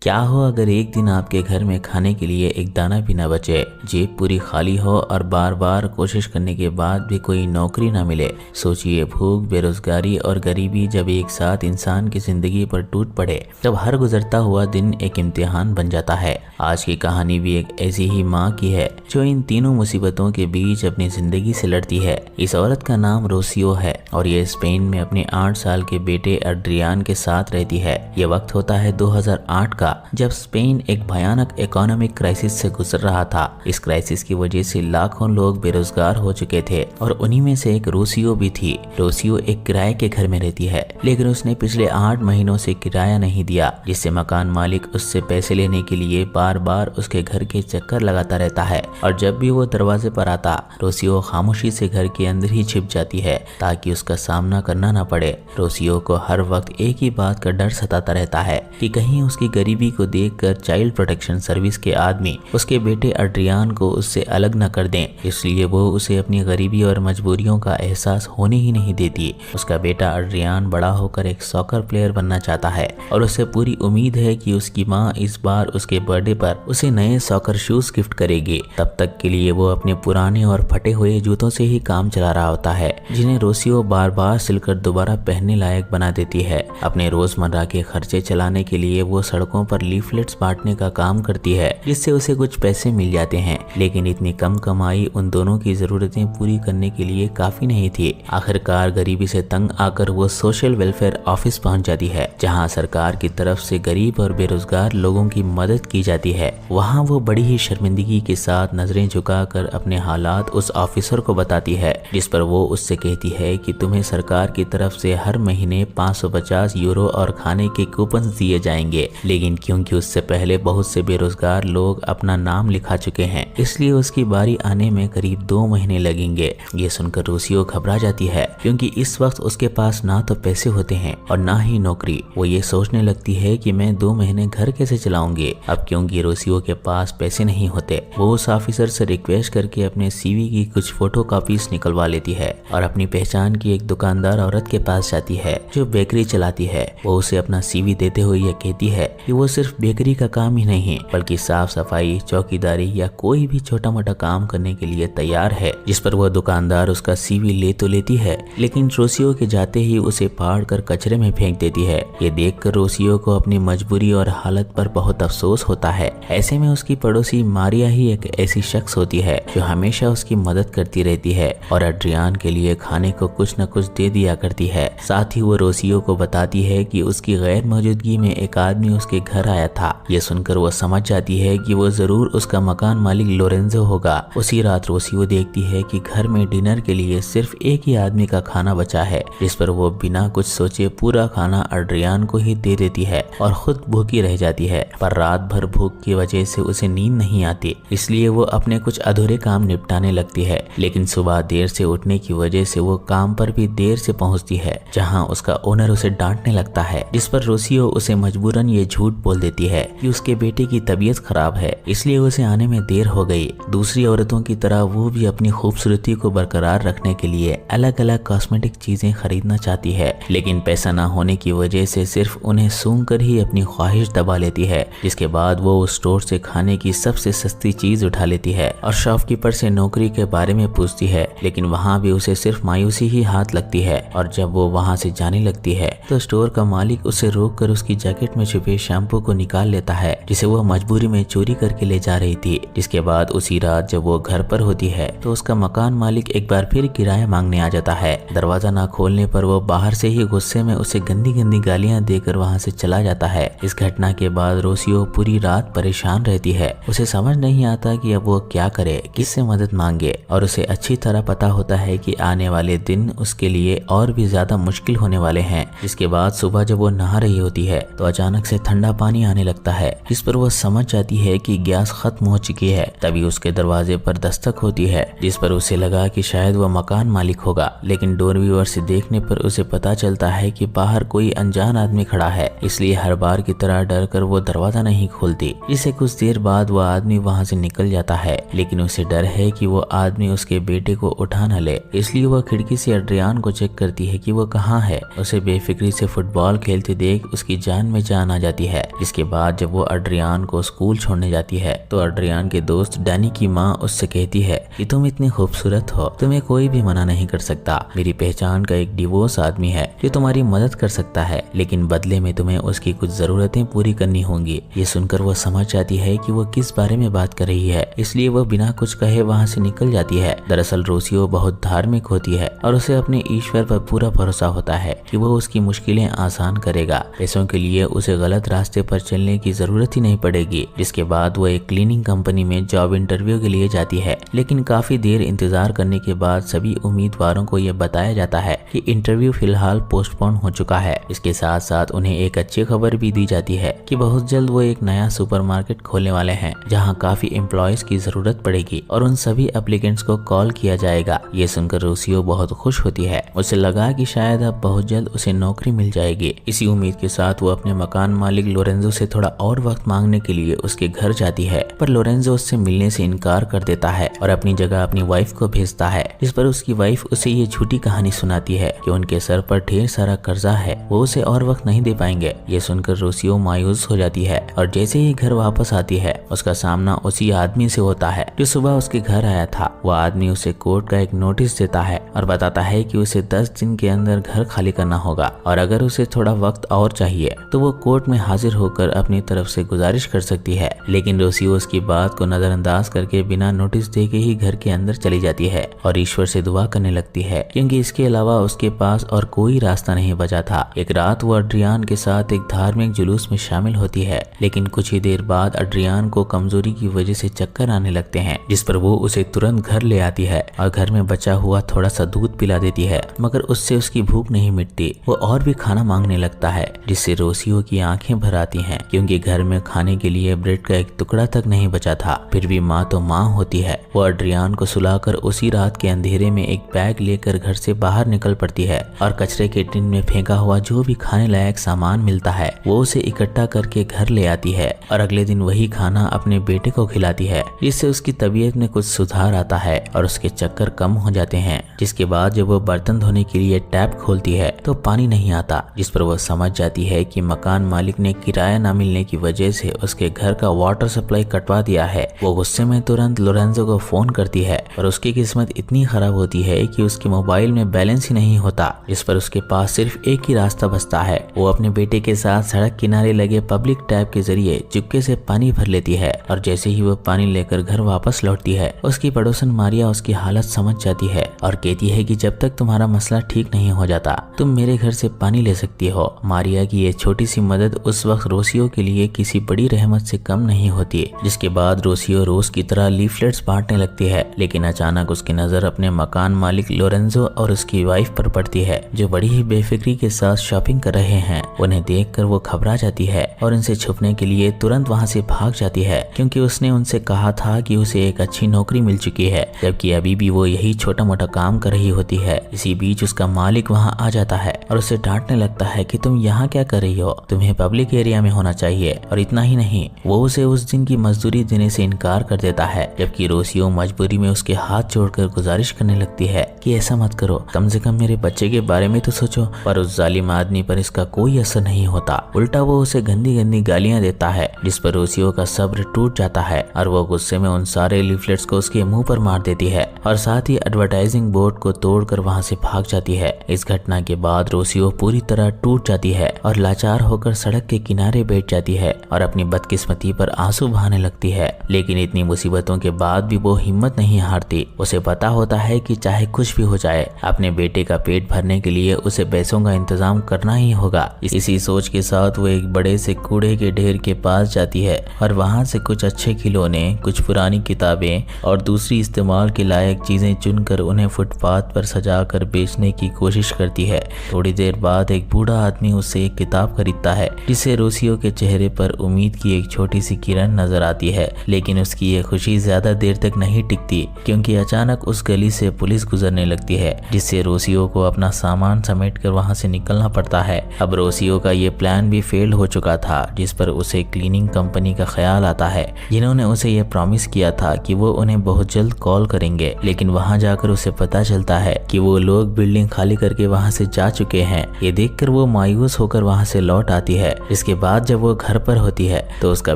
क्या हो अगर एक दिन आपके घर में खाने के लिए एक दाना भी न बचे, जेब पूरी खाली हो और बार बार कोशिश करने के बाद भी कोई नौकरी न मिले। सोचिए, भूख, बेरोजगारी और गरीबी जब एक साथ इंसान की जिंदगी पर टूट पड़े तब हर गुजरता हुआ दिन एक इम्तिहान बन जाता है। आज की कहानी भी एक ऐसी ही माँ की है जो इन तीनों मुसीबतों के बीच अपनी जिंदगी से लड़ती है। इस औरत का नाम रोसियो है और ये स्पेन में अपने 8 साल के बेटे एड्रियान के साथ रहती है। ये वक्त होता है 2008 का, जब स्पेन एक भयानक इकोनॉमिक क्राइसिस से गुजर रहा था। इस क्राइसिस की वजह से लाखों लोग बेरोजगार हो चुके थे और उन्हीं में से एक रोसियो भी थी। रोसियो एक किराए के घर में रहती है, लेकिन उसने पिछले 8 महीनों से किराया नहीं दिया, जिससे मकान मालिक उससे पैसे लेने के लिए बार बार उसके घर के चक्कर लगाता रहता है। और जब भी वो दरवाजे पर आता, रोसियो खामोशी से घर के अंदर ही छिप जाती है ताकि उसका सामना करना न पड़े। रोसियो को हर वक्त एक ही बात का डर सताता रहता है कि कहीं उसकी गरीबी को देखकर चाइल्ड प्रोटेक्शन सर्विस के आदमी उसके बेटे एड्रियान को उससे अलग न कर दें, इसलिए वो उसे अपनी गरीबी और मजबूरियों का एहसास होने ही नहीं देती। उसका बेटा एड्रियान बड़ा होकर एक सॉकर प्लेयर बनना चाहता है और उसे पूरी उम्मीद है कि उसकी माँ इस बार उसके बर्थडे पर उसे नए सॉकर शूज गिफ्ट करेगी। तब तक के लिए वो अपने पुराने और फटे हुए जूतों से ही काम चला रहा होता है, जिन्हें रोसियो बार बार सिलकर दोबारा पहनने लायक बना देती है। अपने रोजमर्रा के खर्चे चलाने के लिए वो सड़कों पर लीफलेट्स बांटने का काम करती है, जिससे उसे कुछ पैसे मिल जाते हैं, लेकिन इतनी कम कमाई उन दोनों की जरूरतें पूरी करने के लिए काफी नहीं थी। आखिरकार गरीबी से तंग आकर वो सोशल वेलफेयर ऑफिस पहुंच जाती है, जहां सरकार की तरफ से गरीब और बेरोजगार लोगों की मदद की जाती है। वहां वो बड़ी ही शर्मिंदगी के साथ नजरें झुकाकर अपने हालात उस ऑफिसर को बताती है, जिस पर वो उससे कहती है कि तुम्हें सरकार की तरफ से हर महीने 550 यूरो और खाने के कूपन दिए जाएंगे, लेकिन क्योंकि उससे पहले बहुत से बेरोजगार लोग अपना नाम लिखा चुके हैं, इसलिए उसकी बारी आने में करीब 2 महीने लगेंगे। ये सुनकर रोसियो घबरा जाती है, क्योंकि इस वक्त उसके पास ना तो पैसे होते हैं और ना ही नौकरी। वो ये सोचने लगती है कि मैं 2 महीने घर कैसे चलाऊंगी। अब क्योंकि रोसियो के पास पैसे नहीं होते, वो उस ऑफिसर से रिक्वेस्ट करके अपने सीवी की कुछ फोटो कॉपीज निकलवा लेती है और अपनी पहचान की एक दुकानदार औरत के पास जाती है जो बेकरी चलाती है। वो उसे अपना सीवी देते हुए यह कहती है कि वो सिर्फ बेकरी का काम ही नहीं बल्कि साफ सफाई, चौकीदारी या कोई भी छोटा मोटा काम करने के लिए तैयार है। जिस पर वह दुकानदार उसका सीवी ले तो लेती है, लेकिन रोसियो के जाते ही उसे फाड़ कर कचरे में फेंक देती है। ये देखकर रोसियो को अपनी मजबूरी और हालत पर बहुत अफसोस होता है। ऐसे में उसकी पड़ोसी मारिया ही एक ऐसी शख्स होती है जो हमेशा उसकी मदद करती रहती है और एड्रियान के लिए खाने को कुछ न कुछ दे दिया करती है। साथ ही वो रोसियो को बताती है कि उसकी गैर मौजूदगी में एक आदमी उसके घर आया था। ये सुनकर वो समझ जाती है कि वो जरूर उसका मकान मालिक लोरेंजो होगा। उसी रात रोसियो देखती है कि घर में डिनर के लिए सिर्फ एक ही आदमी का खाना बचा है, जिस पर वो बिना कुछ सोचे पूरा खाना एड्रियान को ही दे देती है और खुद भूखी रह जाती है। पर रात भर भूख की वजह से उसे नींद नहीं आती, इसलिए वो अपने कुछ अधूरे काम निपटाने लगती है। लेकिन सुबह देर से उठने की वजह से वो काम पर भी देर से पहुंचती है, जहां उसका ओनर उसे डांटने लगता है, जिस पर रोसियो उसे मजबूरन ये झूठ बोल देती है कि उसके बेटे की तबीयत खराब है, इसलिए उसे आने में देर हो गई। दूसरी औरतों की तरह वो भी अपनी खूबसूरती को बरकरार रखने के लिए अलग अलग कॉस्मेटिक चीजें खरीदना चाहती है, लेकिन पैसा ना होने की वजह से सिर्फ उन्हें सूंघकर ही अपनी ख्वाहिश दबा लेती है। जिसके बाद वो उस स्टोर से खाने की सबसे सस्ती चीज उठा लेती है और शॉपकीपर से नौकरी के बारे में पूछती है, लेकिन वहाँ भी उसे सिर्फ मायूसी ही हाथ लगती है। और जब वो वहाँ से जाने लगती है तो स्टोर का मालिक उसे रोककर उसकी जैकेट में छुपे शैम्पू को निकाल लेता है, जिसे वो मजबूरी में चोरी करके ले जा रही थी। जिसके बाद उसी रात जब वो घर पर होती है तो उसका मकान मालिक एक बार फिर किराया मांगने आ जाता है। दरवाजा ना खोलने पर वो बाहर से ही गुस्से में उसे गंदी गंदी गालियां देकर वहाँ से चला जाता है। इस घटना के बाद रोसियो पूरी रात परेशान रहती है। उसे समझ नहीं आता कि अब वो क्या करे, किससे मदद मांगे, और उसे अच्छी तरह पता होता है कि आने वाले दिन उसके लिए और भी ज्यादा मुश्किल होने वाले हैं। जिसके बाद सुबह जब वो नहा रही होती है तो अचानक से ठंडा पानी आने लगता है, जिस पर वो समझ जाती है कि गैस खत्म हो चुकी है। तभी उसके दरवाजे पर दस्तक होती है, जिस पर उसे लगा कि शायद वो मकान मालिक होगा, लेकिन डोरव्यूअर से देखने पर उसे पता चलता है कि बाहर कोई अनजान आदमी खड़ा है। इसलिए हर बार की तरह डर कर वो दरवाजा नहीं खोलती। जिसे कुछ देर बाद वो आदमी वहाँ से निकल जाता है, लेकिन उसे डर है कि वो आदमी उसके बेटे को उठा न ले, इसलिए वो खिड़की से एड्रियान को चेक करती है कि वो कहाँ है। उसे बेफिक्री से फुटबॉल खेलते देख उसकी जान में जान आ जाती है इसके बाद जब वो अड्रियान को स्कूल छोड़ने जाती है तो अड्रियान के दोस्त डैनी की माँ उससे कहती है कि तुम इतनी खूबसूरत हो, तुम्हें कोई भी मना नहीं कर सकता। मेरी पहचान का एक डिवोर्स आदमी है जो तुम्हारी मदद कर सकता है, लेकिन बदले में तुम्हें उसकी कुछ जरूरतें पूरी करनी होंगी। ये सुनकर वो समझ जाती है कि वो किस बारे में बात कर रही है, इसलिए वो बिना कुछ कहे वहाँ से निकल जाती है। दरअसल रोसियो बहुत धार्मिक होती है और उसे अपने ईश्वर पर पूरा भरोसा होता है कि वो उसकी मुश्किलें आसान करेगा। पैसों के लिए उसे गलत रास्ते पर चलने की जरूरत ही नहीं पड़ेगी। जिसके बाद वो एक क्लीनिंग कंपनी में जॉब इंटरव्यू के लिए जाती है, लेकिन काफी देर इंतजार करने के बाद सभी उम्मीदवारों को यह बताया जाता है कि इंटरव्यू फिलहाल पोस्टपोन हो चुका है। इसके साथ साथ उन्हें एक अच्छी खबर भी दी जाती है कि बहुत जल्द वो एक नया सुपरमार्केट खोलने वाले हैं जहां काफी एम्प्लॉयज की जरूरत पड़ेगी और उन सभी एप्लीकेंट्स को कॉल किया जाएगा। ये सुनकर रोसियो बहुत खुश होती है। उसे लगा कि शायद अब बहुत जल्द उसे नौकरी मिल जाएगी। इसी उम्मीद के साथ वो अपने मकान मालिक लोरेंजो से थोड़ा और वक्त मांगने के लिए उसके घर जाती है, पर लोरेंजो उससे मिलने से इनकार कर देता है और अपनी जगह अपनी वाइफ को भेजता है। इस पर उसकी वाइफ उसे ये झूठी कहानी सुनाती है कि उनके सर पर ढेर सारा कर्जा है, वो उसे और वक्त नहीं दे पाएंगे। ये सुनकर रोसियो मायूस हो जाती है और जैसे ही घर वापस आती है उसका सामना उसी आदमी से होता है जो सुबह उसके घर आया था। वह आदमी उसे कोर्ट का एक नोटिस देता है और बताता है कि उसे 10 दिन के अंदर घर खाली करना होगा और अगर उसे थोड़ा वक्त और चाहिए तो वो कोर्ट में हाजिर होकर अपनी तरफ से गुजारिश कर सकती है। लेकिन रोसियो उसकी बात को नजरअंदाज करके बिना नोटिस दे के ही घर के अंदर चली जाती है और ईश्वर से दुआ करने लगती है, क्योंकि इसके अलावा उसके पास और कोई रास्ता नहीं बचा था। एक रात वो अड्रियान के साथ एक धार्मिक जुलूस में शामिल होती है, लेकिन कुछ ही देर बाद अड्रियान को कमजोरी की वजह से चक्कर आने लगते हैं, जिस पर वो उसे तुरंत घर ले आती है और घर में बचा हुआ थोड़ा सा दूध पिला देती है, मगर उससे उसकी भूख नहीं मिटती। वो और भी खाना मांगने लगता है, जिससे रोसियो की आंखें भर आती हैं, क्योंकि घर में खाने के लिए ब्रेड का एक टुकड़ा तक नहीं बचा था। फिर भी माँ तो माँ होती है। वो अड्रियान को सुलाकर उसी रात के अंधेरे में एक बैग लेकर घर से बाहर निकल पड़ती है और कचरे के टिन में फेंका हुआ जो भी खाने लायक सामान मिलता है वो उसे इकट्ठा करके घर ले आती है और अगले दिन वही खाना अपने बेटे को खिलाती है, जिससे उसकी तबीयत में कुछ सुधार आता है और उसके चक्कर कम हो जाते हैं। जिसके बाद जब वो बर्तन धोने के लिए टैप खोलती है तो पानी नहीं आता, जिस पर वो समझ जाती है कि मकान मालिक ने किराया न मिलने की वजह से उसके घर का वाटर सप्लाई कटवा दिया है। वो गुस्से में तुरंत लोरेंजो को फोन करती है और उसकी किस्मत इतनी खराब होती है कि उसके मोबाइल में बैलेंस ही नहीं होता, जिस पर उसके पास सिर्फ एक ही रास्ता बचता है। वो अपने बेटे के साथ सड़क किनारे लगे पब्लिक टैप के जरिए चुपके से पानी भर लेती है और जैसे ही वो पानी लेकर घर वापस लौटती है उसकी पड़ोसन मारिया उसकी हालत समझ जाती है और कहती है कि जब तक तुम्हारा मसला ठीक नहीं हो जाता तुम मेरे घर से पानी ले सकती हो। मारिया की ये छोटी सी मदद उस वक्त रोसियो के लिए किसी बड़ी रहमत से कम नहीं होती। जिसके बाद रोसियो रोज की तरह लीफलेट्स बांटने लगती है, लेकिन अचानक उसकी नजर अपने मकान मालिक लोरेंजो और उसकी वाइफ पर पड़ती है जो बड़ी ही बेफिक्री के साथ शॉपिंग कर रहे हैं। उन्हें देखकर वो घबरा जाती है और उनसे छुपने के लिए तुरंत वहाँ से भाग जाती है, क्योंकि उसने उनसे कहा था कि उसे एक अच्छी नौकरी मिल चुकी है, जबकि अभी भी वो यही छोटा मोटा काम कर रही होती है। इसी बीच उसका मालिक वहाँ आ जाता है और उसे डांटने लगता है कि तुम यहाँ क्या कर रही हो, तुम्हें पब्लिक एरिया में होना चाहिए। और इतना ही नहीं, वो उसे उस दिन की मजदूरी देने से इनकार कर देता है, जबकि रोसियो मजबूरी में उसके हाथ जोड़कर गुजारिश करने लगती है कि ऐसा मत करो, कम से कम मेरे बच्चे के बारे में तो सोचो। पर उस जालिम आदमी पर इसका कोई असर नहीं होता, उल्टा वो उसे गंदी गंदी गालियां देता है, जिस पर रोसियो का सब्र टूट जाता है और वो गुस्से में उन सारे लीफलेट्स को उसके मुंह पर मार देती है और साथ ही एडवर्टाइजिंग बोर्ड को तोड़कर वहां से भाग जाती है। इस घटना के बाद रोसियो पूरी तरह टूट जाती है और लाचार होकर सड़क के किनारे बैठ जाती है और अपनी बदकिस्मती पर आंसू बहाने लगती है। लेकिन इतनी मुसीबतों के बाद भी वो हिम्मत नहीं हारती। उसे पता होता है कि चाहे कुछ भी हो जाए अपने बेटे का पेट भरने के लिए उसे पैसों का इंतजाम करना ही होगा। इसी सोच के साथ वो एक बड़े से कूड़े के ढेर के पास जाती है और वहां से कुछ अच्छे खिलौने, कुछ पुरानी किताबें और दूसरी इस्तेमाल के लायक चीजें चुनकर उन्हें फुटपाथ पर सजाकर बेचने की कोशिश करती है। थोड़ी देर बाद एक बूढ़ा आदमी उससे एक किताब खरीदता है, जिससे रोसियो के चेहरे पर उम्मीद की एक छोटी सी किरण नजर आती है। लेकिन उसकी ये खुशी ज्यादा देर तक नहीं टिकती, क्योंकि अचानक उस गली से पुलिस गुजरने लगती है, जिससे रोसियो को अपना सामान समेटकर वहां से निकलना पड़ता है। अब रोसियो का ये प्लान भी फेल हो चुका था, जिस पर उसे क्लीनिंग कंपनी का ख्याल आता है, जिन्होंने उसे ये प्रॉमिस किया था कि वो उन्हें बहुत जल्द कॉल करेंगे। लेकिन वहां जाकर उसे पता चलता है कि वो लोग बिल्डिंग खाली करके वहां से जा चुके हैं। ये देखकर वो मायूस होकर वहां से लौट आती है। इसके बाद जब वो घर पर होती है तो उसका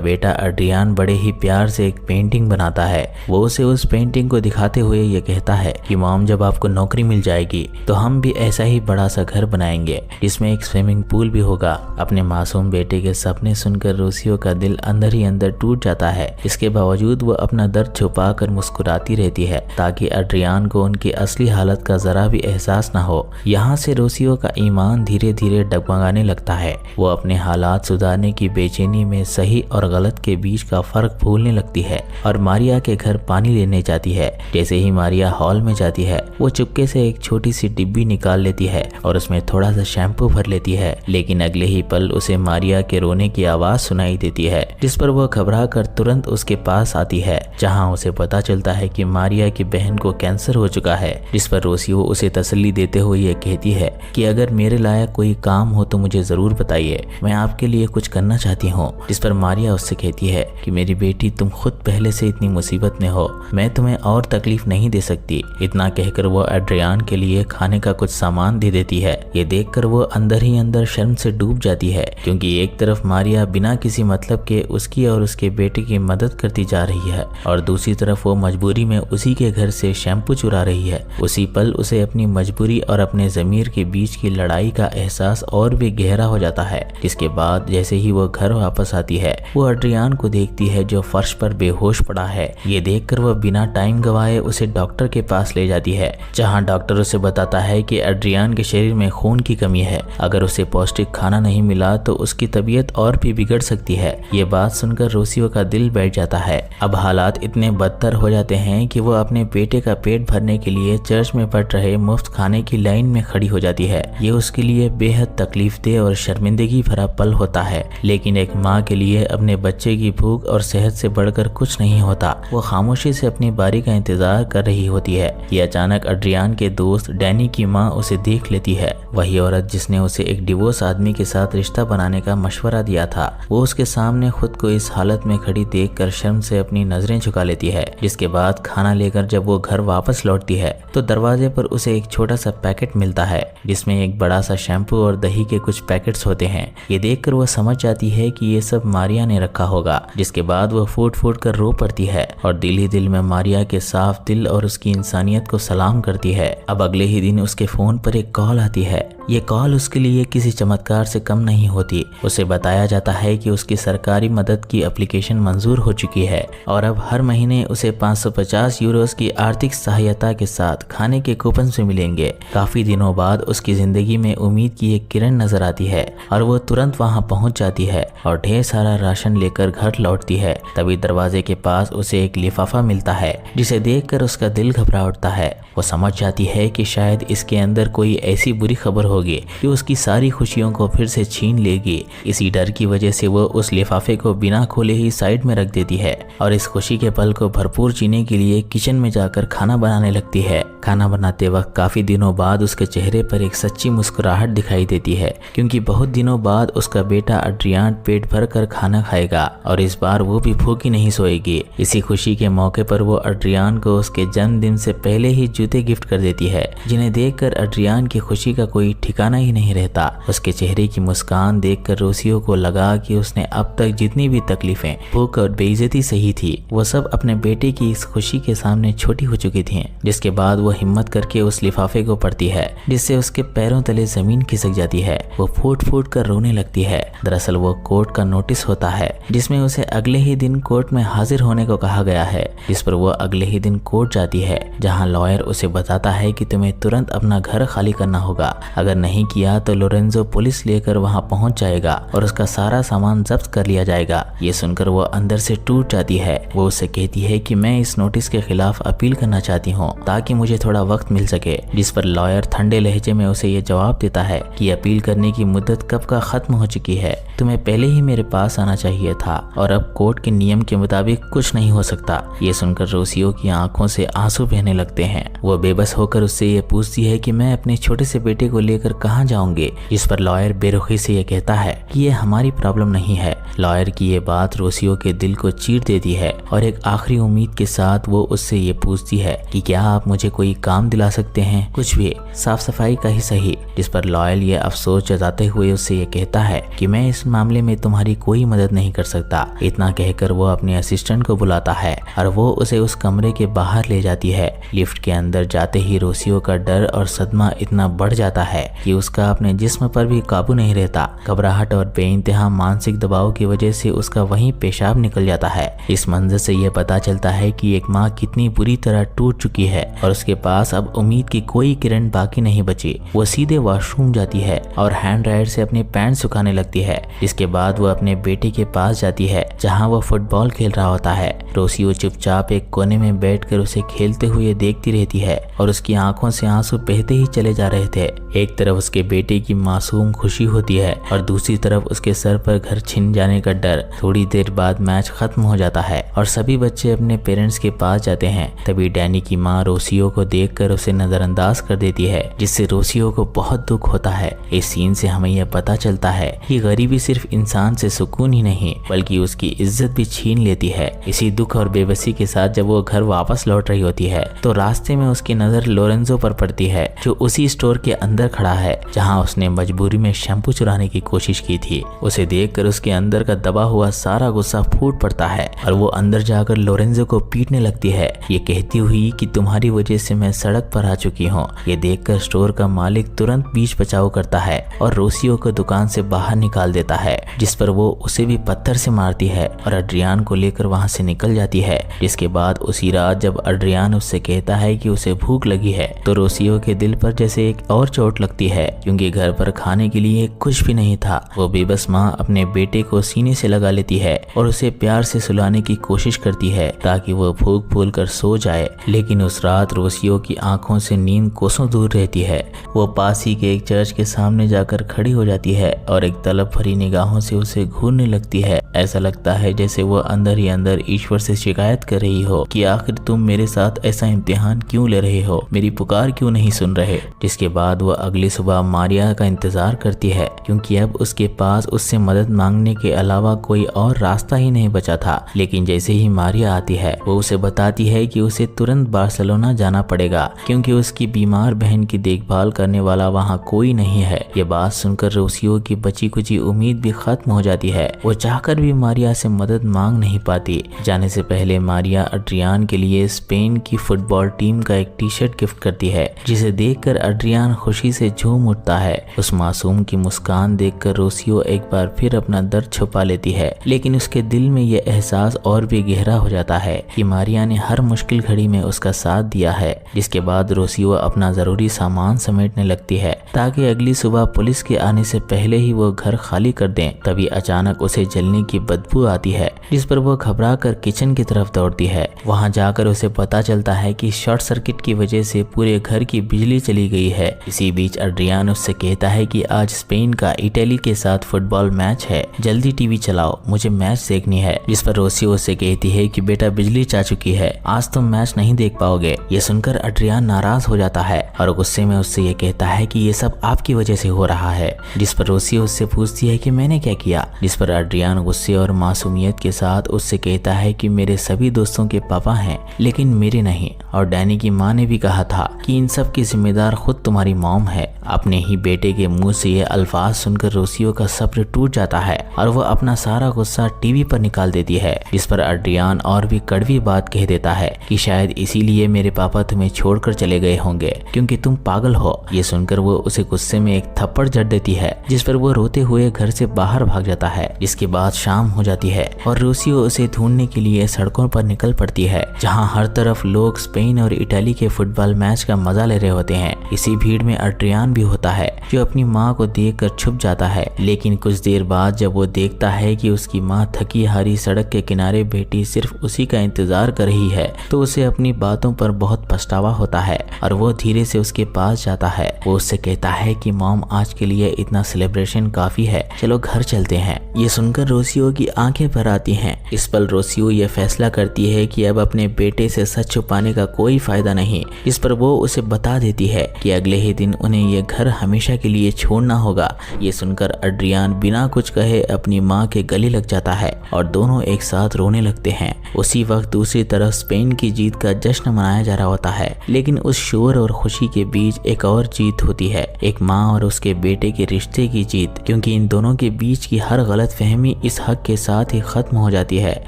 बेटा एड्रियान बड़े ही प्यार से एक पेंटिंग बनाता है। वो उसे उस पेंटिंग को दिखाते हुए ये कहता है कि मॉम, जब आपको नौकरी मिल जाएगी तो हम भी ऐसा ही बड़ा सा घर बनाएंगे जिसमें एक स्विमिंग पूल भी होगा। अपने मासूम बेटे के सपने सुनकर रोसियो का दिल अंदर ही अंदर टूट जाता है। इसके बावजूद वो अपना दर्द छुपा कर मुस्कुराती रहती है ताकि एड्रियान को उनकी असली हालत का जरा भी एहसास न हो। यहाँ से रोसियो का ईमान धीरे धीरे डगमगाने लगता है। वो अपने हालात सुधारने की बेचैनी में सही और गलत के बीच का फर्क भूलने लगती है और मारिया के घर पानी लेने जाती है। जैसे ही मारिया हॉल में जाती है वो चुपके से एक छोटी सी डिब्बी निकाल लेती है और उसमें थोड़ा सा शैम्पू भर लेती है, लेकिन अगले ही पल उसे मारिया के रोने की आवाज सुनाई देती है, जिस पर वो घबरा कर तुरंत उसके पास आती है, जहां उसे पता चलता है कि मारिया की बहन को कैंसर हो चुका है। जिस पर रोसियो उसे तसल्ली देते हुए ये कहती है कि अगर मेरे लायक कोई काम हो तो मुझे जरूर बताइए, मैं आपके लिए कुछ करना चाहती हूँ। जिस पर मारिया उससे कहती है कि मेरी बेटी, तुम खुद पहले से इतनी मुसीबत में हो, मैं तुम्हें और तकलीफ नहीं दे सकती। इतना कहकर वो एड्रियान के लिए खाने का कुछ सामान दे देती है। ये देखकर वो अंदर ही अंदर शर्म से डूब जाती है, क्योंकि एक तरफ मारिया बिना किसी मतलब के उसकी और उसके बेटे की मदद करती जा रही है और दूसरी तरफ वो मजबूरी में उसी के घर से शैम्पू चुरा रही है। उसी पल उसे अपनी मजबूरी और अपने ज़मीर के बीच की लड़ाई का एहसास और भी गहरा हो जाता है। जिसके बाद जैसे ही वो घर वापस आती है वो एड्रियान को देखती है जो फर्श पर बेहोश पड़ा है। ये देखकर वह बिना टाइम गवाए उसे डॉक्टर के पास ले जाती है, जहां डॉक्टर उसे बताता है कि एड्रियान के शरीर में खून की कमी है। अगर उसे पौष्टिक खाना नहीं मिला तो उसकी तबीयत और भी बिगड़ सकती है। ये बात सुनकर रोसियो का दिल बैठ जाता है। अब हालात इतने बदतर हो जाते हैं कि वो अपने बेटे का पेट भरने के लिए चर्च में पड़ रहे मुफ्त खाने की लाइन में खड़ी हो जाती है। ये उसके लिए बेहद तकलीफदेह और शर्मिंदगी भरा पल होता है, लेकिन एक माँ के लिए अपने बच्चे की भूख और सेहत से बढ़कर कुछ नहीं होता। वो खामोशी से अपनी बारी का इंतजार कर रही होती है। ये अचानक एड्रियान के दोस्त डैनी की माँ उसे देख लेती है। वही औरत जिसने उसे एक डिवोर्स आदमी के साथ रिश्ता बनाने का मशवरा दिया था, वो उसके सामने खुद को इस हालत में खड़ी देखकर शर्म से अपनी नजरें झुका लेती है। जिसके बाद खाना लेकर जब वो घर वापस लौटती है तो दरवाजे पर उसे एक छोटा सा पैकेट मिलता है, जिसमें एक बड़ा सा शैम्पू और दही के कुछ पैकेट्स होते हैं। ये देखकर वो समझ जाती है कि ये सब मारिया ने रखा होगा। जिसके बाद वो फूट फूट कर रो पड़ती है और दिल ही दिल में मारिया के साफ दिल और उसकी इंसानियत को सलाम करती है। अब अगले ही दिन उसके फोन पर एक कॉल आती है। ये कॉल उसके लिए किसी चमत्कार से कम नहीं होती। उसे बताया जाता है कि उसकी सरकारी मदद की एप्लीकेशन मंजूर हो चुकी है और अब हर महीने उसे 550 यूरोस की आर्थिक सहायता के साथ खाने के कूपन से मिलेंगे। काफी दिनों बाद उसकी जिंदगी में उम्मीद की एक किरण नजर आती है और वो तुरंत वहां पहुंच जाती है और ढेर सारा राशन लेकर घर लौटती है। तभी दरवाजे के पास उसे एक लिफाफा मिलता है, जिसे देखकर उसका दिल घबरा उठता है। वो समझ जाती है कि शायद इसके अंदर कोई ऐसी बुरी खबर होगी जो उसकी सारी खुशियों को फिर से छीन लेगी। इसी डर की वजह से वो उस लिफाफे को बिना खोले ही साइड में रख देती है और इस खुशी के पल को भरपूर जीने के लिए किचन में जाकर खाना बनाने लगती है। खाना बनाते वक्त काफी दिनों बाद उसके चेहरे पर एक सच्ची मुस्कुराहट दिखाई देती है, क्योंकि बहुत दिनों बाद उसका बेटा एड्रियान पेट भर कर खाना खाएगा और इस बार वो भी भूखी नहीं सोएगी। इसी खुशी के मौके पर वो एड्रियान को उसके जन्मदिन से पहले ही जूते गिफ्ट कर देती है, जिन्हें देखकर एड्रियान की खुशी का कोई ठिकाना ही नहीं रहता। उसके चेहरे की मुस्कान देखकर रोसियो को लगा कि उसने अब तक जितनी भी तकलीफें, भूख और बेइज्जती सही थी, वो सब अपने बेटे की इस खुशी के सामने छोटी हो चुकी थी। जिसके बाद वो हिम्मत करके उस लिफाफे को पढ़ती है, जिससे उसके पैरों तले जमीन खिसक जाती है। वो फूट फूट कर रोने लगती है। दरअसल वो कोर्ट का नोटिस होता है, जिसमें उसे अगले ही दिन कोर्ट में हाजिर होने को कहा गया है। जिस पर वो अगले ही दिन कोर्ट जाती है, जहां लॉयर उसे बताता है कि तुम्हें तुरंत अपना घर खाली करना होगा। अगर नहीं किया तो लोरेंजो पुलिस लेकर वहां पहुंच जाएगा और उसका सारा सामान जब्त कर लिया जाएगा। ये सुनकर वो अंदर से टूट जाती है। वो उससे कहती है कि मैं इस नोटिस के खिलाफ अपील करना चाहती हूँ ताकि मुझे थोड़ा वक्त मिल सके। जिस पर लॉयर ठंडे लहजे में उसे ये जवाब देता है कि अपील करने की मुद्दत कब का खत्म हो चुकी है, तुम्हें पहले ही मेरे पास आना चाहिए था और अब कोर्ट के नियम के मुताबिक कुछ नहीं हो सकता। ये सुनकर रोसियो की आंखों से आंसू बहने लगते हैं। वो बेबस होकर उससे ये पूछती है कि मैं अपने छोटे से बेटे को लेकर कहाँ जाऊंगी। जिस पर लॉयर बेरुखी से ये कहता है कि ये हमारी प्रॉब्लम नहीं है। लॉयर की ये बात रोसियो के दिल को चीर देती है और एक आखिरी उम्मीद के साथ वो उससे ये पूछती है कि क्या आप मुझे कोई काम दिला सकते हैं, कुछ भी, साफ सफाई का ही सही। जिस पर लॉयर ये अफसोस जताते हुए उससे ये कहता है कि मैं इस इस मामले में तुम्हारी कोई मदद नहीं कर सकता। इतना कहकर वो अपने असिस्टेंट को बुलाता है और वो उसे उस कमरे के बाहर ले जाती है। लिफ्ट के अंदर जाते ही रोसियो का डर और सदमा इतना बढ़ जाता है कि उसका अपने जिस्म पर भी काबू नहीं रहता। घबराहट और बेइंतहा मानसिक दबाव की वजह से उसका वहीं पेशाब निकल जाता है। इस मंजर से यह पता चलता है कि एक माँ कितनी बुरी तरह टूट चुकी है और उसके पास अब उम्मीद की कोई किरण बाकी नहीं बची। वो सीधे वॉशरूम जाती है और हैंड ड्रायर से अपने पैंट सुखाने लगती है। इसके बाद वो अपने बेटे के पास जाती है जहाँ वो फुटबॉल खेल रहा होता है। रोसियो चुपचाप एक कोने में बैठकर उसे खेलते हुए देखती रहती है और उसकी आंखों से आंसू बहते ही चले जा रहे थे। एक तरफ उसके बेटे की मासूम खुशी होती है और दूसरी तरफ उसके सर पर घर छिन जाने का डर। थोड़ी देर बाद मैच खत्म हो जाता है और सभी बच्चे अपने पेरेंट्स के पास जाते हैं। तभी डैनी की माँ रोसियो को देखकर उसे नजरअंदाज कर देती है, जिससे रोसियो को बहुत दुख होता है। इस सीन से हमें यह पता चलता है कि गरीबी सिर्फ इंसान से सुकून ही नहीं बल्कि उसकी इज्जत भी छीन लेती है। इसी दुख और बेबसी के साथ जब वो घर वापस लौट रही होती है तो रास्ते में उसकी नजर लोरेंजो पर पड़ती है, जो उसी स्टोर के अंदर खड़ा है जहां उसने मजबूरी में शैम्पू चुराने की कोशिश की थी। उसे देखकर उसके अंदर का दबा हुआ सारा गुस्सा फूट पड़ता है और वो अंदर जाकर लोरेंजो को पीटने लगती है, ये कहती हुई कि तुम्हारी वजह से मैं सड़क पर आ चुकी हूँ। ये देखकर स्टोर का मालिक तुरंत बीच बचाव करता है और रोसियो को दुकान से बाहर निकाल देता है, जिस पर वो उसे भी पत्थर से मारती है और अड्रियान को लेकर वहां से निकल जाती है। जिसके बाद उसी रात जब अड्रियान उससे कहता है कि उसे भूख लगी है तो रोसियो के दिल पर जैसे एक और चोट लगती है, क्योंकि घर पर खाने के लिए कुछ भी नहीं था। वो बेबस माँ अपने बेटे को सीने से लगा लेती है और उसे प्यार से सुलाने की कोशिश करती है ताकि वो फूंक फूल कर सो जाए, लेकिन उस रात रोसियो की आंखों से नींद कोसों दूर रहती है। वो पास ही के एक चर्च के सामने जाकर खड़ी हो जाती है और एक तलब भरी निगाहों से उसे घूरने लगती है। ऐसा लगता है जैसे वो अंदर ही अंदर ईश्वर से शिकायत कर रही हो कि आखिर तुम मेरे साथ ऐसा इम्तिहान क्यों ले रहे हो, मेरी पुकार क्यों नहीं सुन रहे। जिसके बाद वो अगली सुबह मारिया का इंतजार करती है, क्योंकि अब उसके पास उससे मदद मांगने के अलावा कोई और रास्ता ही नहीं बचा था। लेकिन जैसे ही मारिया आती है वो उसे बताती है कि उसे तुरंत बार्सिलोना जाना पड़ेगा, क्योंकि उसकी बीमार बहन की देखभाल करने वाला वहाँ कोई नहीं है। ये बात सुनकर रोसियो की बची कुची उम्मीद भी खत्म हो जाती है। वो चाहकर भी मारिया से मदद मांग नहीं पाती। जाने से पहले मारिया अड्रियान के लिए स्पेन की फुटबॉल टीम का एक टी शर्ट गिफ्ट करती है, जिसे देखकर अड्रियान खुशी से झूम उठता है। उस मासूम की मुस्कान देखकर रोसियो एक बार फिर अपना दर्द छुपा लेती है, लेकिन उसके दिल में यह एहसास और भी गहरा हो जाता है कि मारिया ने हर मुश्किल घड़ी में उसका साथ दिया है। जिसके बाद रोसियो अपना जरूरी सामान समेटने लगती है ताकि अगली सुबह पुलिस के आने से पहले ही वो घर खाली कर दें। तभी अचानक उसे जलने की बदबू आती है, जिस पर वो घबरा कर किचन की तरफ दौड़ती है। वहां जाकर उसे पता चलता है कि शॉर्ट सर्किट की वजह से पूरे घर की बिजली चली गई है। इसी बीच अड्रियान उससे कहता है कि आज स्पेन का इटली के साथ फुटबॉल मैच है, जल्दी टीवी चलाओ, मुझे मैच देखनी है। जिस पर रोसियो उससे कहती है कि बेटा बिजली जा चुकी है, आज तुम मैच नहीं देख पाओगे। ये सुनकर अड्रियान नाराज हो जाता है और गुस्से में उससे ये कहता है कि ये सब आपकी वजह से हो रहा है। जिस पर रोसियो उससे पूछती है कि मैंने क्या किया। जिस पर अड्रियान गुस्से और मासूमियत के साथ उससे कहता है कि मेरे सभी दोस्तों के पापा हैं लेकिन मेरे नहीं, और डैनी की माँ ने भी कहा था कि इन सब की जिम्मेदार खुद तुम्हारी मॉम है। अपने ही बेटे के मुंह से ये अल्फाज सुनकर रोसियो का सब्र टूट जाता है और वो अपना सारा गुस्सा टीवी पर निकाल देती है। जिस पर अड्रियान और भी कड़वी बात कह देता है कि शायद इसीलिए मेरे पापा तुम्हें छोड़कर चले गए होंगे क्योंकि तुम पागल हो। ये सुनकर वो उसे गुस्से में एक थप्पड़ जड़ देती है, जिस पर वो रोते हुए घर से बाहर भाग जाता है। जिसके बाद शाम हो जाती है और रोसियो उसे ढूंढने के लिए सड़कों पर निकल पड़ती है, जहां हर तरफ लोग स्पेन और इटली के फुटबॉल मैच का मजा ले रहे होते हैं। इसी भीड़ में अड्रियान भी होता है, जो अपनी माँ को देखकर छुप जाता है। लेकिन कुछ देर बाद जब वो देखता है कि उसकी माँ थकी हारी सड़क के किनारे बैठी सिर्फ उसी का इंतजार कर रही है, तो उसे अपनी बातों पर बहुत पछतावा होता है और वो धीरे से उसके पास जाता है। वो उससे कहता है कि मॉम, आज के लिए इतना सेलिब्रेशन काफी है, चलो घर चलते हैं। ये सुनकर रोसियो की आंखें भर आती हैं। इस पल रोसियो ये फैसला करती है कि अब अपने बेटे से सच छुपाने का कोई फायदा नहीं। इस पर वो उसे बता देती है कि अगले ही दिन उन्हें ये घर हमेशा के लिए छोड़ना होगा। ये सुनकर अड्रियान बिना कुछ कहे अपनी माँ के गले लग जाता है और दोनों एक साथ रोने लगते हैं। उसी वक्त दूसरी तरफ स्पेन की जीत का जश्न मनाया जा रहा होता है, लेकिन उस शोर और खुशी के बीच एक और जीत होती है, एक माँ और उसके बेटे के रिश्ते की जीत, क्योंकि इन दोनों के बीच की हर गलत फहमी इस हक के साथ ही खत्म हो जाती है।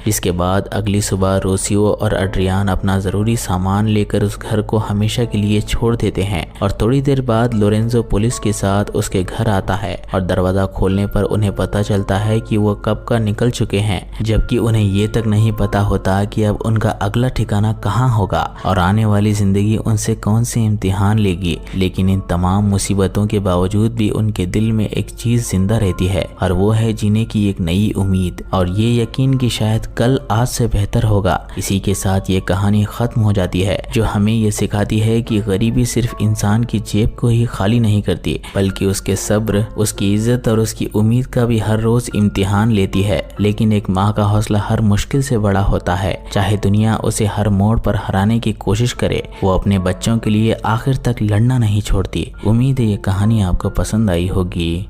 इसके बाद अगली सुबह रोसियो और अड्रियान अपना जरूरी सामान लेकर उस घर को हमेशा के लिए छोड़ देते हैं और थोड़ी देर बाद लोरेंजो पुलिस के साथ उसके घर आता है और दरवाजा खोलने पर उन्हें पता चलता है कि वो कब का निकल चुके हैं, जबकि उन्हें ये तक नहीं पता होता कि अब उनका अगला ठिकाना कहाँ होगा और आने वाली जिंदगी उनसे कौन से इम्तिहान लेगी। लेकिन इन तमाम मुसीबतों के बावजूद भी उनके दिल में एक चीज जिंदा रहती है और वो है जीने की एक नई उम्मीद और ये यकीन कि शायद कल आज से बेहतर होगा। इसी के साथ ये कहानी खत्म हो जाती है, जो हमें ये सिखाती है कि गरीबी सिर्फ इंसान की जेब को ही खाली नहीं करती, बल्कि उसके सब्र, उसकी इज्जत और उसकी उम्मीद का भी हर रोज इम्तिहान लेती है। लेकिन एक माँ का हौसला हर मुश्किल से बड़ा होता है। चाहे दुनिया उसे हर मोड़ पर हराने की कोशिश करे, वो अपने बच्चों के लिए आखिर तक लड़ना नहीं छोड़ती। उम्मीद है ये कहानी आपको पसंद आई होगी।